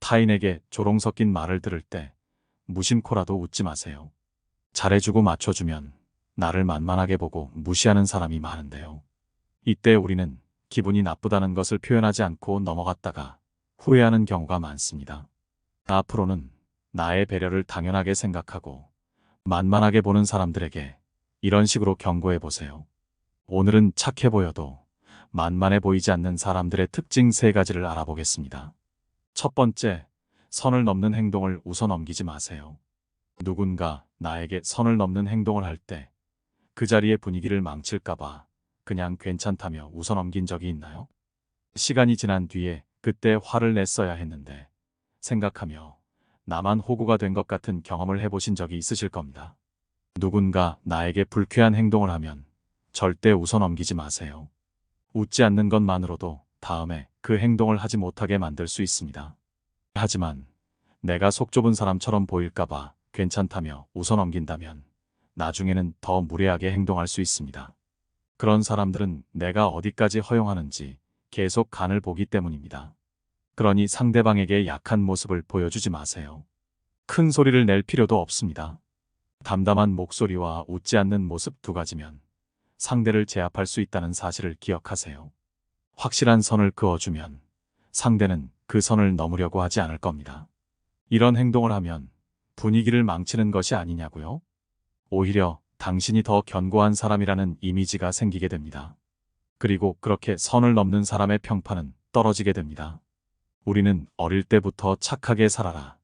타인에게 조롱 섞인 말을 들을 때 무심코라도 웃지 마세요. 잘해주고 맞춰주면 나를 만만하게 보고 무시하는 사람이 많은데요. 이때 우리는 기분이 나쁘다는 것을 표현하지 않고 넘어갔다가 후회하는 경우가 많습니다. 앞으로는 나의 배려를 당연하게 생각하고 만만하게 보는 사람들에게 이런 식으로 경고해 보세요. 오늘은 착해 보여도 만만해 보이지 않는 사람들의 특징 3가지를 알아보겠습니다. 첫 번째, 선을 넘는 행동을 웃어 넘기지 마세요. 누군가 나에게 선을 넘는 행동을 할 때 그 자리의 분위기를 망칠까봐 그냥 괜찮다며 웃어 넘긴 적이 있나요? 시간이 지난 뒤에 그때 화를 냈어야 했는데 생각하며 나만 호구가 된 것 같은 경험을 해보신 적이 있으실 겁니다. 누군가 나에게 불쾌한 행동을 하면 절대 웃어 넘기지 마세요. 웃지 않는 것만으로도 다음에 그 행동을 하지 못하게 만들 수 있습니다. 하지만 내가 속 좁은 사람처럼 보일까봐 괜찮다며 웃어 넘긴다면 나중에는 더 무례하게 행동할 수 있습니다. 그런 사람들은 내가 어디까지 허용하는지 계속 간을 보기 때문입니다. 그러니 상대방에게 약한 모습을 보여주지 마세요. 큰 소리를 낼 필요도 없습니다. 담담한 목소리와 웃지 않는 모습 2가지면 상대를 제압할 수 있다는 사실을 기억하세요. 확실한 선을 그어주면 상대는 그 선을 넘으려고 하지 않을 겁니다. 이런 행동을 하면 분위기를 망치는 것이 아니냐고요? 오히려 당신이 더 견고한 사람이라는 이미지가 생기게 됩니다. 그리고 그렇게 선을 넘는 사람의 평판은 떨어지게 됩니다. 우리는 어릴 때부터 착하게 살아라,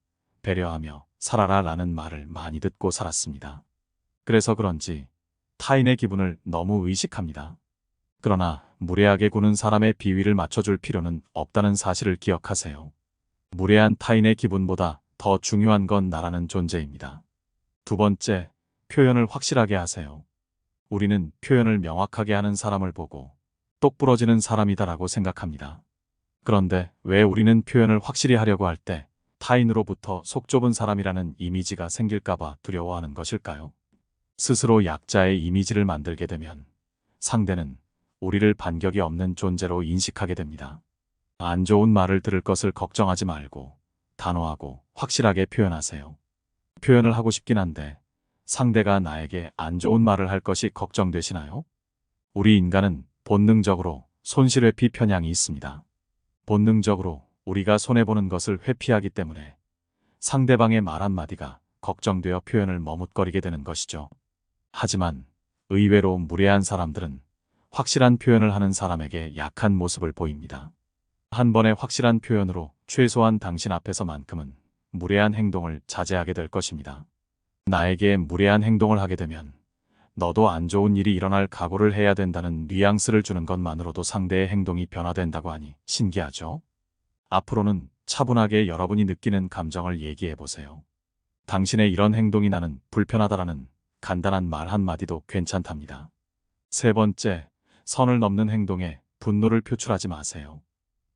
배려하며 살아라 라는 말을 많이 듣고 살았습니다. 그래서 그런지 타인의 기분을 너무 의식합니다. 그러나 무례하게 구는 사람의 비위를 맞춰줄 필요는 없다는 사실을 기억하세요. 무례한 타인의 기분보다 더 중요한 건 나라는 존재입니다. 두 번째, 표현을 확실하게 하세요. 우리는 표현을 명확하게 하는 사람을 보고 똑부러지는 사람이다라고 생각합니다. 그런데 왜 우리는 표현을 확실히 하려고 할 때 타인으로부터 속 좁은 사람이라는 이미지가 생길까봐 두려워하는 것일까요? 스스로 약자의 이미지를 만들게 되면 상대는 우리를 반격이 없는 존재로 인식하게 됩니다. 안 좋은 말을 들을 것을 걱정하지 말고 단호하고 확실하게 표현하세요. 표현을 하고 싶긴 한데 상대가 나에게 안 좋은 말을 할 것이 걱정되시나요? 우리 인간은 본능적으로 손실회피 편향이 있습니다. 본능적으로 우리가 손해보는 것을 회피하기 때문에 상대방의 말 한마디가 걱정되어 표현을 머뭇거리게 되는 것이죠. 하지만 의외로 무례한 사람들은 확실한 표현을 하는 사람에게 약한 모습을 보입니다. 한 번의 확실한 표현으로 최소한 당신 앞에서만큼은 무례한 행동을 자제하게 될 것입니다. 나에게 무례한 행동을 하게 되면 너도 안 좋은 일이 일어날 각오를 해야 된다는 뉘앙스를 주는 것만으로도 상대의 행동이 변화된다고 하니 신기하죠? 앞으로는 차분하게 여러분이 느끼는 감정을 얘기해 보세요. 당신의 이런 행동이 나는 불편하다라는 간단한 말 한마디도 괜찮답니다. 세 번째, 선을 넘는 행동에 분노를 표출하지 마세요.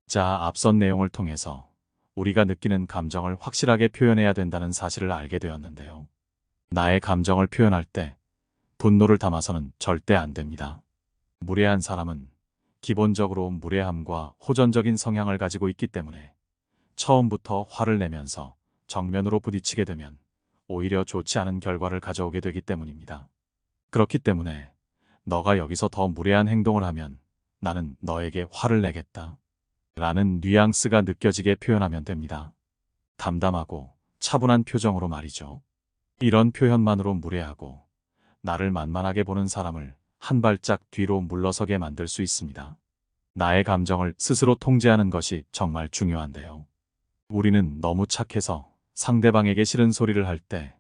자, 앞선 내용을 통해서 우리가 느끼는 감정을 확실하게 표현해야 된다는 사실을 알게 되었는데요. 나의 감정을 표현할 때 분노를 담아서는 절대 안 됩니다. 무례한 사람은 기본적으로 무례함과 호전적인 성향을 가지고 있기 때문에 처음부터 화를 내면서 정면으로 부딪히게 되면 오히려 좋지 않은 결과를 가져오게 되기 때문입니다. 그렇기 때문에 너가 여기서 더 무례한 행동을 하면 나는 너에게 화를 내겠다 라는 뉘앙스가 느껴지게 표현하면 됩니다. 담담하고 차분한 표정으로 말이죠. 이런 표현만으로 무례하고 나를 만만하게 보는 사람을 한 발짝 뒤로 물러서게 만들 수 있습니다. 나의 감정을 스스로 통제하는 것이 정말 중요한데요. 우리는 너무 착해서 상대방에게 싫은 소리를 할 때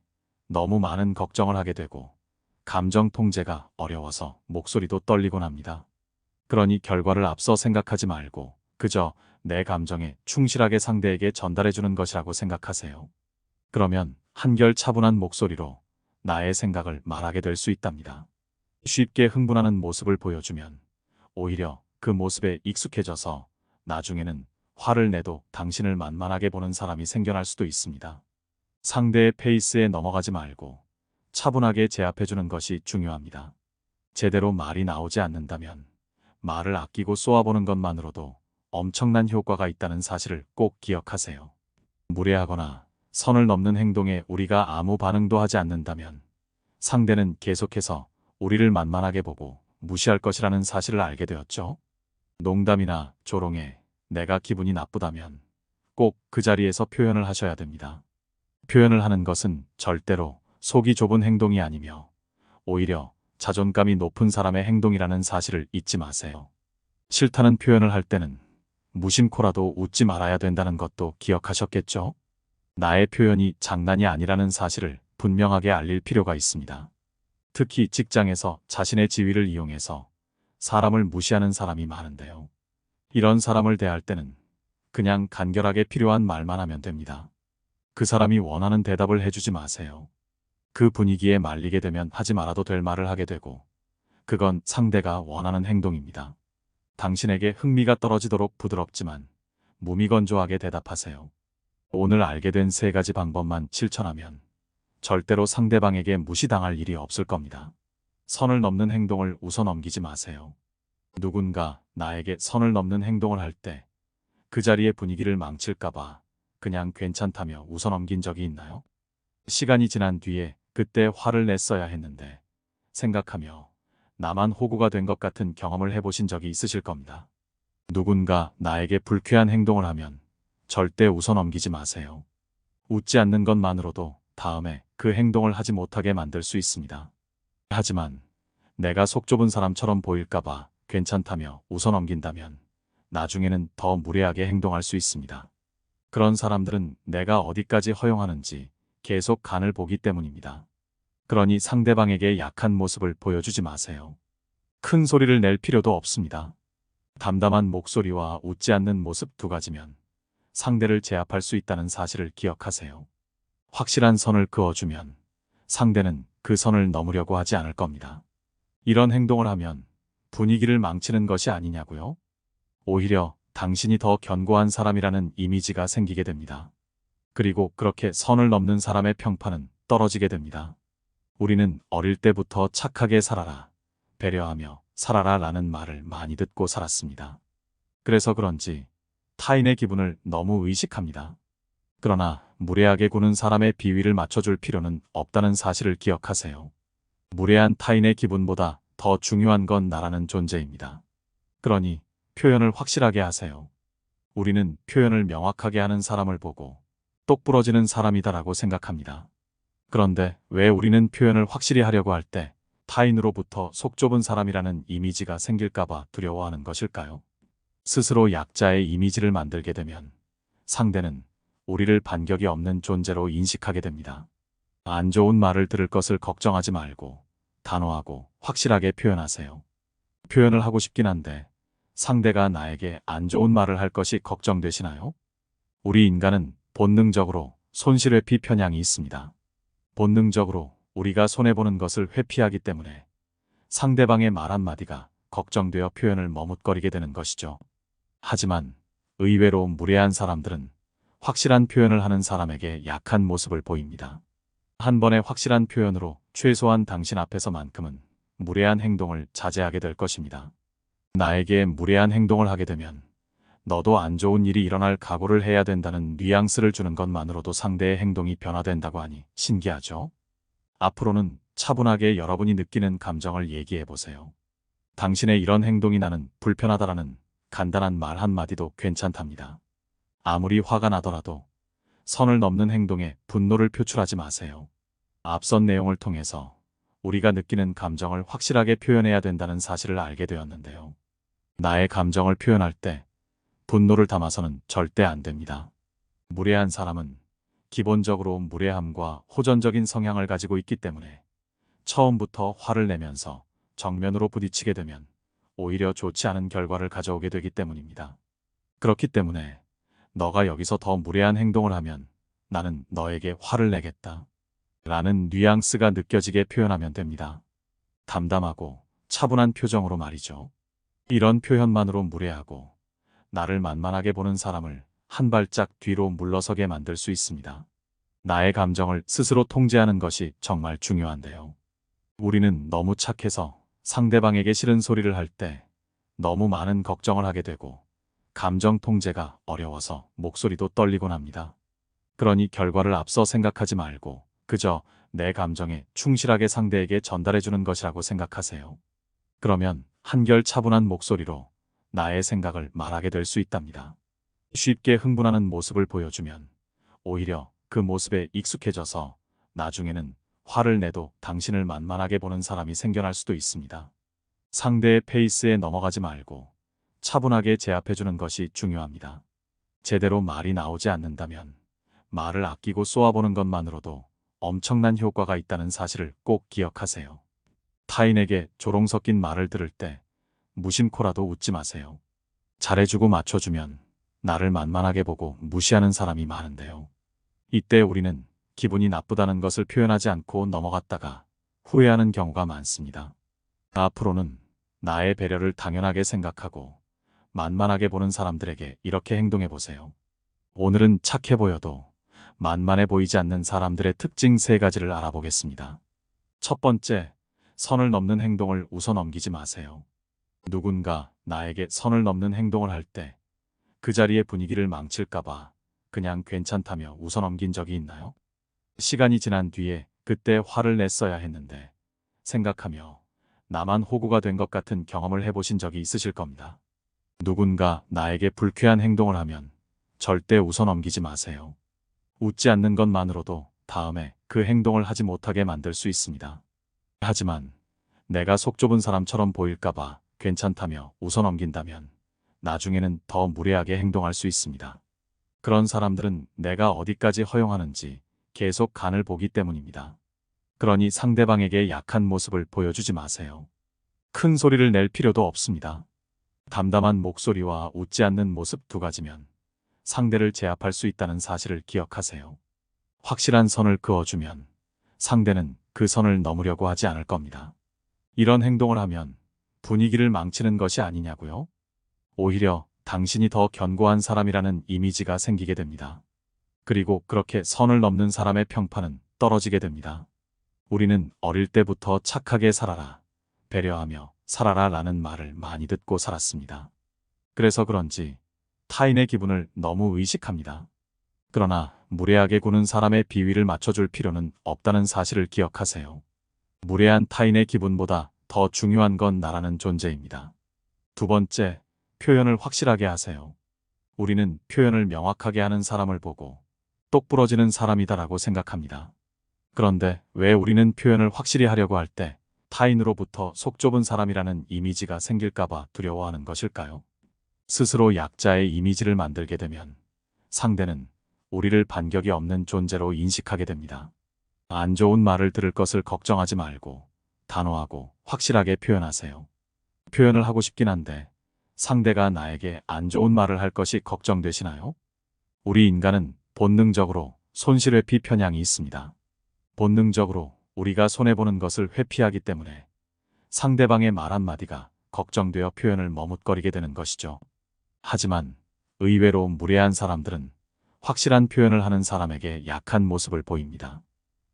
너무 많은 걱정을 하게 되고 감정 통제가 어려워서 목소리도 떨리곤 합니다. 그러니 결과를 앞서 생각하지 말고 그저 내 감정에 충실하게 상대에게 전달해주는 것이라고 생각하세요. 그러면 한결 차분한 목소리로 나의 생각을 말하게 될 수 있답니다. 쉽게 흥분하는 모습을 보여주면 오히려 그 모습에 익숙해져서 나중에는 화를 내도 당신을 만만하게 보는 사람이 생겨날 수도 있습니다. 상대의 페이스에 넘어가지 말고 차분하게 제압해주는 것이 중요합니다. 제대로 말이 나오지 않는다면 말을 아끼고 쏘아보는 것만으로도 엄청난 효과가 있다는 사실을 꼭 기억하세요. 무례하거나 선을 넘는 행동에 우리가 아무 반응도 하지 않는다면 상대는 계속해서 우리를 만만하게 보고 무시할 것이라는 사실을 알게 되었죠. 농담이나 조롱에 내가 기분이 나쁘다면 꼭 그 자리에서 표현을 하셔야 됩니다. 표현을 하는 것은 절대로 속이 좁은 행동이 아니며 오히려 자존감이 높은 사람의 행동이라는 사실을 잊지 마세요. 싫다는 표현을 할 때는 무심코라도 웃지 말아야 된다는 것도 기억하셨겠죠? 나의 표현이 장난이 아니라는 사실을 분명하게 알릴 필요가 있습니다. 특히 직장에서 자신의 지위를 이용해서 사람을 무시하는 사람이 많은데요. 이런 사람을 대할 때는 그냥 간결하게 필요한 말만 하면 됩니다. 그 사람이 원하는 대답을 해주지 마세요. 그 분위기에 말리게 되면 하지 말아도 될 말을 하게 되고 그건 상대가 원하는 행동입니다. 당신에게 흥미가 떨어지도록 부드럽지만 무미건조하게 대답하세요. 오늘 알게 된 3가지 방법만 실천하면 절대로 상대방에게 무시당할 일이 없을 겁니다. 선을 넘는 행동을 웃어 넘기지 마세요. 누군가 나에게 선을 넘는 행동을 할 때 그 자리의 분위기를 망칠까봐 그냥 괜찮다며 웃어 넘긴 적이 있나요? 시간이 지난 뒤에 그때 화를 냈어야 했는데 생각하며 나만 호구가 된 것 같은 경험을 해보신 적이 있으실 겁니다. 누군가 나에게 불쾌한 행동을 하면 절대 웃어 넘기지 마세요. 웃지 않는 것만으로도 다음에 그 행동을 하지 못하게 만들 수 있습니다. 하지만 내가 속 좁은 사람처럼 보일까봐 괜찮다며 웃어 넘긴다면 나중에는 더 무례하게 행동할 수 있습니다. 그런 사람들은 내가 어디까지 허용하는지 계속 간을 보기 때문입니다. 그러니 상대방에게 약한 모습을 보여주지 마세요. 큰 소리를 낼 필요도 없습니다. 담담한 목소리와 웃지 않는 모습 2가지면 상대를 제압할 수 있다는 사실을 기억하세요. 확실한 선을 그어주면 상대는 그 선을 넘으려고 하지 않을 겁니다. 이런 행동을 하면 분위기를 망치는 것이 아니냐고요? 오히려 당신이 더 견고한 사람이라는 이미지가 생기게 됩니다. 그리고 그렇게 선을 넘는 사람의 평판은 떨어지게 됩니다. 우리는 어릴 때부터 착하게 살아라, 배려하며 살아라 라는 말을 많이 듣고 살았습니다. 그래서 그런지 타인의 기분을 너무 의식합니다. 그러나 무례하게 구는 사람의 비위를 맞춰줄 필요는 없다는 사실을 기억하세요. 무례한 타인의 기분보다 더 중요한 건 나라는 존재입니다. 그러니 표현을 확실하게 하세요. 우리는 표현을 명확하게 하는 사람을 보고 똑부러지는 사람이다라고 생각합니다. 그런데 왜 우리는 표현을 확실히 하려고 할 때 타인으로부터 속 좁은 사람이라는 이미지가 생길까봐 두려워하는 것일까요? 스스로 약자의 이미지를 만들게 되면 상대는 우리를 반격이 없는 존재로 인식하게 됩니다. 안 좋은 말을 들을 것을 걱정하지 말고 단호하고 확실하게 표현하세요. 표현을 하고 싶긴 한데 상대가 나에게 안 좋은 말을 할 것이 걱정되시나요? 우리 인간은 본능적으로 손실회피 편향이 있습니다. 본능적으로 우리가 손해보는 것을 회피하기 때문에 상대방의 말 한마디가 걱정되어 표현을 머뭇거리게 되는 것이죠. 하지만 의외로 무례한 사람들은 확실한 표현을 하는 사람에게 약한 모습을 보입니다. 한 번의 확실한 표현으로 최소한 당신 앞에서만큼은 무례한 행동을 자제하게 될 것입니다. 나에게 무례한 행동을 하게 되면 너도 안 좋은 일이 일어날 각오를 해야 된다는 뉘앙스를 주는 것만으로도 상대의 행동이 변화된다고 하니 신기하죠? 앞으로는 차분하게 여러분이 느끼는 감정을 얘기해 보세요. 당신의 이런 행동이 나는 불편하다라는 간단한 말 한마디도 괜찮답니다. 아무리 화가 나더라도 선을 넘는 행동에 분노를 표출하지 마세요. 앞선 내용을 통해서 우리가 느끼는 감정을 확실하게 표현해야 된다는 사실을 알게 되었는데요. 나의 감정을 표현할 때 분노를 담아서는 절대 안 됩니다. 무례한 사람은 기본적으로 무례함과 호전적인 성향을 가지고 있기 때문에 처음부터 화를 내면서 정면으로 부딪히게 되면 오히려 좋지 않은 결과를 가져오게 되기 때문입니다. 그렇기 때문에 너가 여기서 더 무례한 행동을 하면 나는 너에게 화를 내겠다 라는 뉘앙스가 느껴지게 표현하면 됩니다. 담담하고 차분한 표정으로 말이죠. 이런 표현만으로 무례하고 나를 만만하게 보는 사람을 한 발짝 뒤로 물러서게 만들 수 있습니다. 나의 감정을 스스로 통제하는 것이 정말 중요한데요. 우리는 너무 착해서 상대방에게 싫은 소리를 할 때 너무 많은 걱정을 하게 되고 감정 통제가 어려워서 목소리도 떨리곤 합니다. 그러니 결과를 앞서 생각하지 말고 그저 내 감정에 충실하게 상대에게 전달해주는 것이라고 생각하세요. 그러면 한결 차분한 목소리로 나의 생각을 말하게 될 수 있답니다. 쉽게 흥분하는 모습을 보여주면 오히려 그 모습에 익숙해져서 나중에는 화를 내도 당신을 만만하게 보는 사람이 생겨날 수도 있습니다. 상대의 페이스에 넘어가지 말고 차분하게 제압해주는 것이 중요합니다. 제대로 말이 나오지 않는다면 말을 아끼고 쏘아보는 것만으로도 엄청난 효과가 있다는 사실을 꼭 기억하세요. 타인에게 조롱 섞인 말을 들을 때 무심코라도 웃지 마세요. 잘해주고 맞춰주면 나를 만만하게 보고 무시하는 사람이 많은데요. 이때 우리는 기분이 나쁘다는 것을 표현하지 않고 넘어갔다가 후회하는 경우가 많습니다. 앞으로는 나의 배려를 당연하게 생각하고 만만하게 보는 사람들에게 이렇게 행동해 보세요. 오늘은 착해 보여도 만만해 보이지 않는 사람들의 특징 3가지를 알아보겠습니다. 첫 번째, 선을 넘는 행동을 웃어 넘기지 마세요. 누군가 나에게 선을 넘는 행동을 할 때 그 자리의 분위기를 망칠까봐 그냥 괜찮다며 웃어 넘긴 적이 있나요? 시간이 지난 뒤에 그때 화를 냈어야 했는데 생각하며 나만 호구가 된 것 같은 경험을 해보신 적이 있으실 겁니다. 누군가 나에게 불쾌한 행동을 하면 절대 웃어 넘기지 마세요. 웃지 않는 것만으로도 다음에 그 행동을 하지 못하게 만들 수 있습니다. 하지만 내가 속 좁은 사람처럼 보일까봐 괜찮다며 웃어 넘긴다면 나중에는 더 무례하게 행동할 수 있습니다. 그런 사람들은 내가 어디까지 허용하는지 계속 간을 보기 때문입니다. 그러니 상대방에게 약한 모습을 보여주지 마세요. 큰 소리를 낼 필요도 없습니다. 담담한 목소리와 웃지 않는 모습 2가지면 상대를 제압할 수 있다는 사실을 기억하세요. 확실한 선을 그어주면 상대는 그 선을 넘으려고 하지 않을 겁니다. 이런 행동을 하면 분위기를 망치는 것이 아니냐고요? 오히려 당신이 더 견고한 사람이라는 이미지가 생기게 됩니다. 그리고 그렇게 선을 넘는 사람의 평판은 떨어지게 됩니다. 우리는 어릴 때부터 착하게 살아라, 배려하며 살아라 라는 말을 많이 듣고 살았습니다. 그래서 그런지 타인의 기분을 너무 의식합니다. 그러나 무례하게 구는 사람의 비위를 맞춰줄 필요는 없다는 사실을 기억하세요. 무례한 타인의 기분보다 더 중요한 건 나라는 존재입니다. 두 번째, 표현을 확실하게 하세요. 우리는 표현을 명확하게 하는 사람을 보고 똑부러지는 사람이다라고 생각합니다. 그런데 왜 우리는 표현을 확실히 하려고 할 때 타인으로부터 속 좁은 사람이라는 이미지가 생길까봐 두려워하는 것일까요? 스스로 약자의 이미지를 만들게 되면 상대는 우리를 반격이 없는 존재로 인식하게 됩니다. 안 좋은 말을 들을 것을 걱정하지 말고 단호하고 확실하게 표현하세요. 표현을 하고 싶긴 한데 상대가 나에게 안 좋은 말을 할 것이 걱정되시나요? 우리 인간은 본능적으로 손실회피 편향이 있습니다. 본능적으로 우리가 손해보는 것을 회피하기 때문에 상대방의 말 한마디가 걱정되어 표현을 머뭇거리게 되는 것이죠. 하지만 의외로 무례한 사람들은 확실한 표현을 하는 사람에게 약한 모습을 보입니다.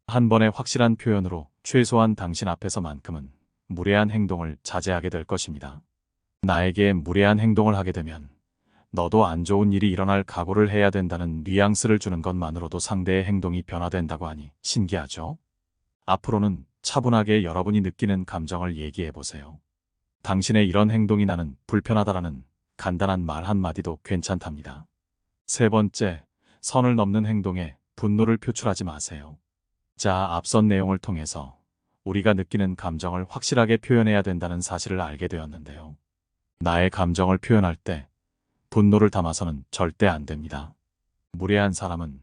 한 번의 확실한 표현으로 최소한 당신 앞에서만큼은 무례한 행동을 자제하게 될 것입니다. 나에게 무례한 행동을 하게 되면 너도 안 좋은 일이 일어날 각오를 해야 된다는 뉘앙스를 주는 것만으로도 상대의 행동이 변화된다고 하니 신기하죠? 앞으로는 차분하게 여러분이 느끼는 감정을 얘기해 보세요. 당신의 이런 행동이 나는 불편하다라는 간단한 말 한마디도 괜찮답니다. 세 번째, 선을 넘는 행동에 분노를 표출하지 마세요. 자, 앞선 내용을 통해서 우리가 느끼는 감정을 확실하게 표현해야 된다는 사실을 알게 되었는데요. 나의 감정을 표현할 때 분노를 담아서는 절대 안 됩니다. 무례한 사람은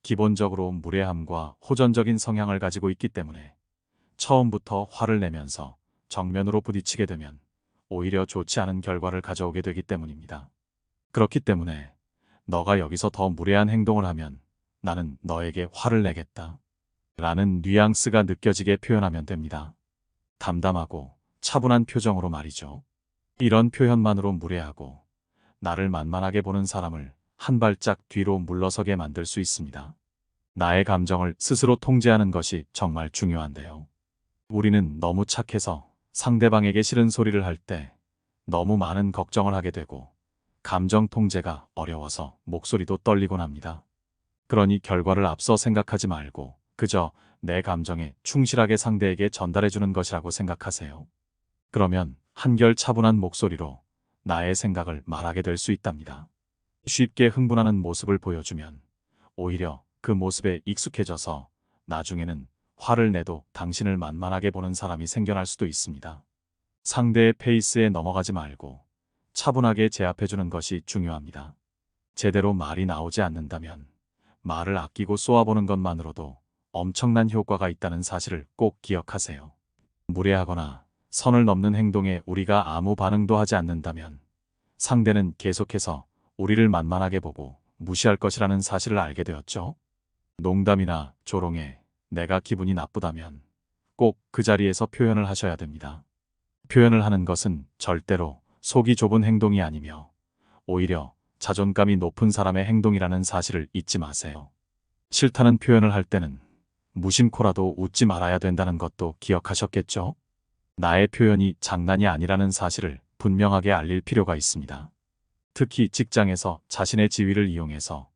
기본적으로 무례함과 호전적인 성향을 가지고 있기 때문에 처음부터 화를 내면서 정면으로 부딪히게 되면 오히려 좋지 않은 결과를 가져오게 되기 때문입니다. 그렇기 때문에 너가 여기서 더 무례한 행동을 하면 나는 너에게 화를 내겠다 라는 뉘앙스가 느껴지게 표현하면 됩니다. 담담하고 차분한 표정으로 말이죠. 이런 표현만으로 무례하고 나를 만만하게 보는 사람을 한 발짝 뒤로 물러서게 만들 수 있습니다. 나의 감정을 스스로 통제하는 것이 정말 중요한데요. 우리는 너무 착해서 상대방에게 싫은 소리를 할 때 너무 많은 걱정을 하게 되고 감정 통제가 어려워서 목소리도 떨리곤 합니다. 그러니 결과를 앞서 생각하지 말고 그저 내 감정에 충실하게 상대에게 전달해주는 것이라고 생각하세요. 그러면 한결 차분한 목소리로 나의 생각을 말하게 될 수 있답니다. 쉽게 흥분하는 모습을 보여주면 오히려 그 모습에 익숙해져서 나중에는 화를 내도 당신을 만만하게 보는 사람이 생겨날 수도 있습니다. 상대의 페이스에 넘어가지 말고 차분하게 제압해주는 것이 중요합니다. 제대로 말이 나오지 않는다면 말을 아끼고 쏘아보는 것만으로도 엄청난 효과가 있다는 사실을 꼭 기억하세요. 무례하거나 선을 넘는 행동에 우리가 아무 반응도 하지 않는다면 상대는 계속해서 우리를 만만하게 보고 무시할 것이라는 사실을 알게 되었죠. 농담이나 조롱에 내가 기분이 나쁘다면 꼭 그 자리에서 표현을 하셔야 됩니다. 표현을 하는 것은 절대로 속이 좁은 행동이 아니며 오히려 자존감이 높은 사람의 행동이라는 사실을 잊지 마세요. 싫다는 표현을 할 때는 무심코라도 웃지 말아야 된다는 것도 기억하셨겠죠? 나의 표현이 장난이 아니라는 사실을 분명하게 알릴 필요가 있습니다. 특히 직장에서 자신의 지위를 이용해서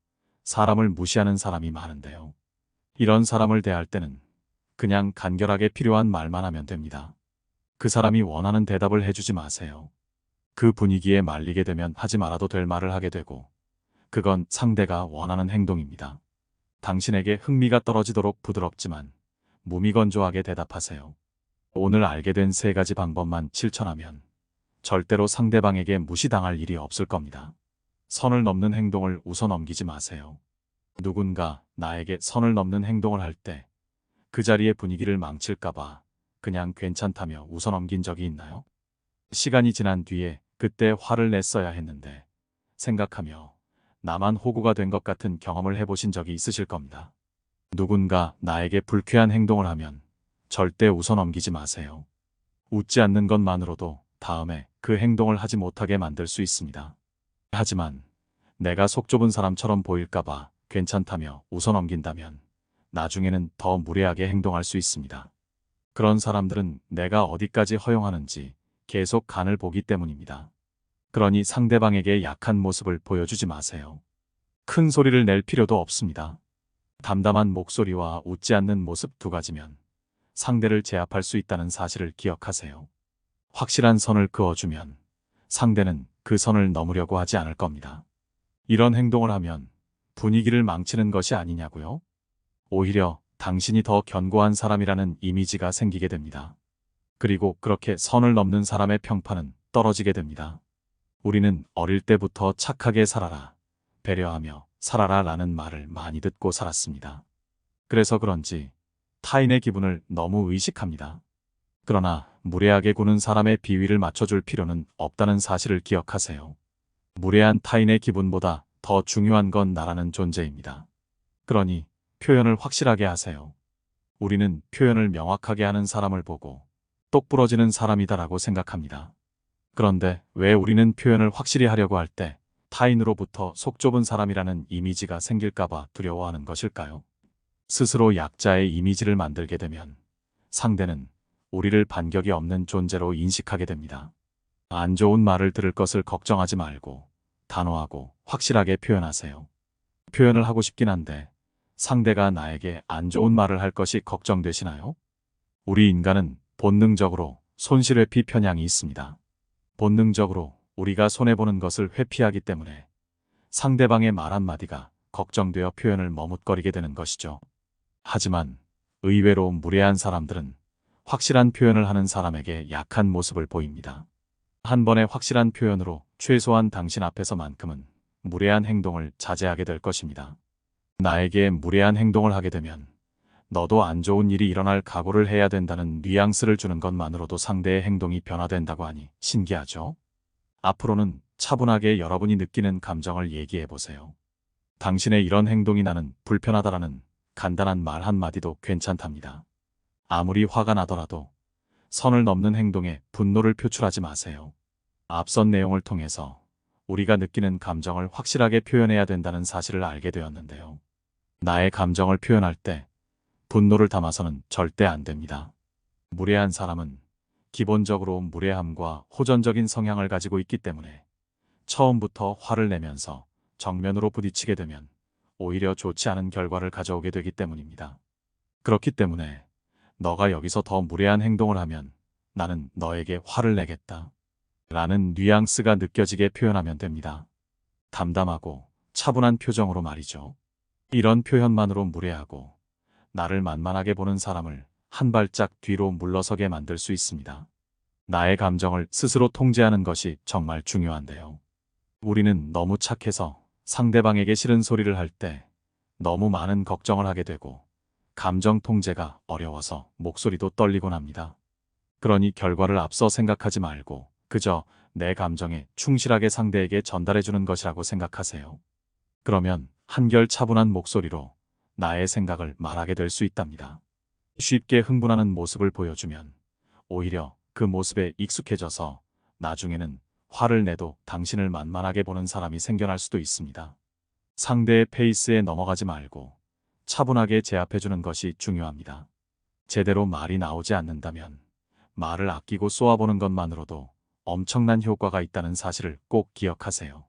사람을 무시하는 사람이 많은데요. 이런 사람을 대할 때는 그냥 간결하게 필요한 말만 하면 됩니다. 그 사람이 원하는 대답을 해주지 마세요. 그 분위기에 말리게 되면 하지 말아도 될 말을 하게 되고 그건 상대가 원하는 행동입니다. 당신에게 흥미가 떨어지도록 부드럽지만 무미건조하게 대답하세요. 오늘 알게 된 3가지 방법만 실천하면 절대로 상대방에게 무시당할 일이 없을 겁니다. 선을 넘는 행동을 웃어 넘기지 마세요. 누군가 나에게 선을 넘는 행동을 할 때 그 자리의 분위기를 망칠까봐 그냥 괜찮다며 웃어 넘긴 적이 있나요? 시간이 지난 뒤에 그때 화를 냈어야 했는데 생각하며 나만 호구가 된 것 같은 경험을 해보신 적이 있으실 겁니다. 누군가 나에게 불쾌한 행동을 하면 절대 웃어 넘기지 마세요. 웃지 않는 것만으로도 다음에 그 행동을 하지 못하게 만들 수 있습니다. 하지만 내가 속 좁은 사람처럼 보일까봐 괜찮다며 웃어 넘긴다면 나중에는 더 무례하게 행동할 수 있습니다. 그런 사람들은 내가 어디까지 허용하는지 계속 간을 보기 때문입니다. 그러니 상대방에게 약한 모습을 보여주지 마세요. 큰 소리를 낼 필요도 없습니다. 담담한 목소리와 웃지 않는 모습 2가지면 상대를 제압할 수 있다는 사실을 기억하세요. 확실한 선을 그어주면 상대는 그 선을 넘으려고 하지 않을 겁니다. 이런 행동을 하면 분위기를 망치는 것이 아니냐고요? 오히려 당신이 더 견고한 사람이라는 이미지가 생기게 됩니다. 그리고 그렇게 선을 넘는 사람의 평판은 떨어지게 됩니다. 우리는 어릴 때부터 착하게 살아라, 배려하며 살아라 라는 말을 많이 듣고 살았습니다. 그래서 그런지 타인의 기분을 너무 의식합니다. 그러나 무례하게 구는 사람의 비위를 맞춰줄 필요는 없다는 사실을 기억하세요. 무례한 타인의 기분보다 더 중요한 건 나라는 존재입니다. 그러니 표현을 확실하게 하세요. 우리는 표현을 명확하게 하는 사람을 보고 똑부러지는 사람이다라고 생각합니다. 그런데 왜 우리는 표현을 확실히 하려고 할 때 타인으로부터 속 좁은 사람이라는 이미지가 생길까봐 두려워하는 것일까요? 스스로 약자의 이미지를 만들게 되면 상대는 우리를 반격이 없는 존재로 인식하게 됩니다. 안 좋은 말을 들을 것을 걱정하지 말고 단호하고 확실하게 표현하세요. 표현을 하고 싶긴 한데 상대가 나에게 안 좋은 말을 할 것이 걱정되시나요? 우리 인간은 본능적으로 손실회피 편향이 있습니다. 본능적으로 우리가 손해보는 것을 회피하기 때문에 상대방의 말 한마디가 걱정되어 표현을 머뭇거리게 되는 것이죠. 하지만 의외로 무례한 사람들은 확실한 표현을 하는 사람에게 약한 모습을 보입니다. 한 번의 확실한 표현으로 최소한 당신 앞에서만큼은 무례한 행동을 자제하게 될 것입니다. 나에게 무례한 행동을 하게 되면 너도 안 좋은 일이 일어날 각오를 해야 된다는 뉘앙스를 주는 것만으로도 상대의 행동이 변화된다고 하니 신기하죠? 앞으로는 차분하게 여러분이 느끼는 감정을 얘기해 보세요. 당신의 이런 행동이 나는 불편하다라는 간단한 말 한마디도 괜찮답니다. 아무리 화가 나더라도 선을 넘는 행동에 분노를 표출하지 마세요. 앞선 내용을 통해서 우리가 느끼는 감정을 확실하게 표현해야 된다는 사실을 알게 되었는데요. 나의 감정을 표현할 때 분노를 담아서는 절대 안 됩니다. 무례한 사람은 기본적으로 무례함과 호전적인 성향을 가지고 있기 때문에 처음부터 화를 내면서 정면으로 부딪히게 되면 오히려 좋지 않은 결과를 가져오게 되기 때문입니다. 그렇기 때문에 너가 여기서 더 무례한 행동을 하면 나는 너에게 화를 내겠다. 라는 뉘앙스가 느껴지게 표현하면 됩니다. 담담하고 차분한 표정으로 말이죠. 이런 표현만으로 무례하고 나를 만만하게 보는 사람을 한 발짝 뒤로 물러서게 만들 수 있습니다. 나의 감정을 스스로 통제하는 것이 정말 중요한데요. 우리는 너무 착해서 상대방에게 싫은 소리를 할 때 너무 많은 걱정을 하게 되고 감정 통제가 어려워서 목소리도 떨리곤 합니다. 그러니 결과를 앞서 생각하지 말고 그저 내 감정에 충실하게 상대에게 전달해주는 것이라고 생각하세요. 그러면 한결 차분한 목소리로 나의 생각을 말하게 될 수 있답니다. 쉽게 흥분하는 모습을 보여주면 오히려 그 모습에 익숙해져서 나중에는 화를 내도 당신을 만만하게 보는 사람이 생겨날 수도 있습니다. 상대의 페이스에 넘어가지 말고 차분하게 제압해주는 것이 중요합니다. 제대로 말이 나오지 않는다면 말을 아끼고 쏘아보는 것만으로도 엄청난 효과가 있다는 사실을 꼭 기억하세요.